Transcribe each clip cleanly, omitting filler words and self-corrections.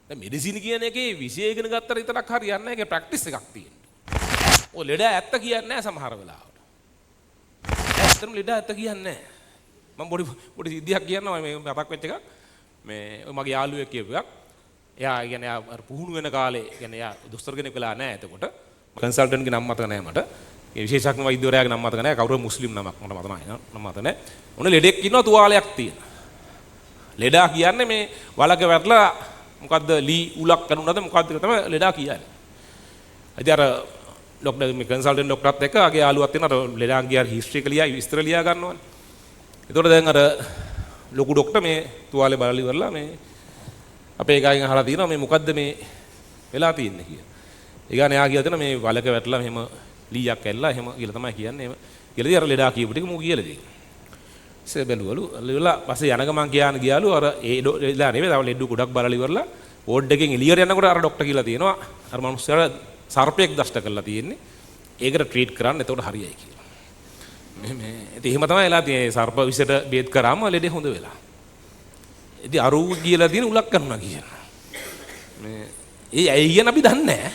දැන් මෙඩිසින් කියන එකේ විෂය ඉගෙන ගත්තට විතරක් හරියන්නේ නැහැ. ඒකේ ප්‍රැක්ටිස් එකක් තියෙනවා. ඔය ලෙඩ ඇත්ත කියන්නේ නැහැ සමහර වෙලාවට. ඇත්තටම ලෙඩ ඇත්ත කියන්නේ නැහැ. මම පොඩි සිද්ධියක් කියන්නවා මේ මතක් වෙච්ච එකක්. මේ මගේ යාළුවෙක් කියපු එකක්. එයා කියන්නේ අර පුහුණු වෙන කාලේ කියන්නේ එයා දොස්තර කෙනෙක් වෙලා නැහැ එතකොට. කන්සල්ටන්ට්ගේ නම මතක නැහැ මට. ඒ විශේෂඥ වෛද්‍යවරයාගේ නම මතක නැහැ. කවුරු මුස්ලිම් නමක් මට මතක නැහැ. නම මතක නැහැ. ඔන්න ලෙඩෙක් ඉන්නවා තුවාලයක් තියෙන. ලෙඩා කියන්නේ මේ වලක වැටලා මොකද්ද ලී උලක් කනුනද මොකද්ද තමයි ලෙඩා කියන්නේ. ඉතින් අර ડોක්ටර් මේ කන්සල්ටන්ට් ડોක්ටර්ත් එක්ක ආගේ යාළුවක් තියෙන අර ලෙඩාන්ගේ හිස්ටරි එක ලියා විස්තර ලියා ගන්නවනේ. එතකොට දැන් අර ලොකු ડોක්ටර් මේ තුවාලේ බලලා ඉවරලා මේ අපේ ගායන් අහලා තියෙනවා මේ මොකද්ද මේ වෙලා තියෙන්නේ කියලා. ඒ ගානේ එයා කියලා තියෙනවා මේ වලක වැටලා මෙහෙම ලීයක් ඇල්ලලා එහෙම කියලා තමයි කියන්නේ. එහෙම කියලා ඉතින් අර ලෙඩා කියපු ටික මූ කියලා දෙනවා. ඉතින් බැලුවලු ඉවරලා පස්සේ යන ගමන් ගියාලු අර ඒ ලෙඩා නෙවෙයි තව ලෙඩු ගොඩක් බලලා ඉවරලා වෝඩ් එකෙන් එළියට යනකොට අර ડોක්ටර් කියලා තියෙනවා අර මිනිස්සුන්ට සර්පෙක් දෂ්ට කරලා තියෙන්නේ. ඒකට ට්‍රීට් කරන්න එතකොට හරියයි කියලා. මේ ඉතින් එහෙම තමයි එලා තියෙන්නේ. සර්ප විසට බේත් කරාම ලෙඩේ හොඳ වෙලා. ඉතින් අරු කියලා තියෙන උලක් කරනවා කියනවා. මේ ඒ ඇයි කියන අපි දන්නේ නැහැ.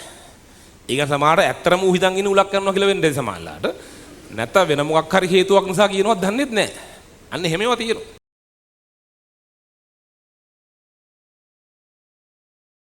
ඒක සමහරට ඇත්තටම ඌ හිතන් ඉන්නේ උලක් කරනවා කියලා වෙන්නේ සමහරලාට. නැත්නම් වෙන මොකක් හරි හේතුවක් නිසා කියනවත් දන්නේත් නැහැ. අන්න එහෙම ඒවා තියෙනවා.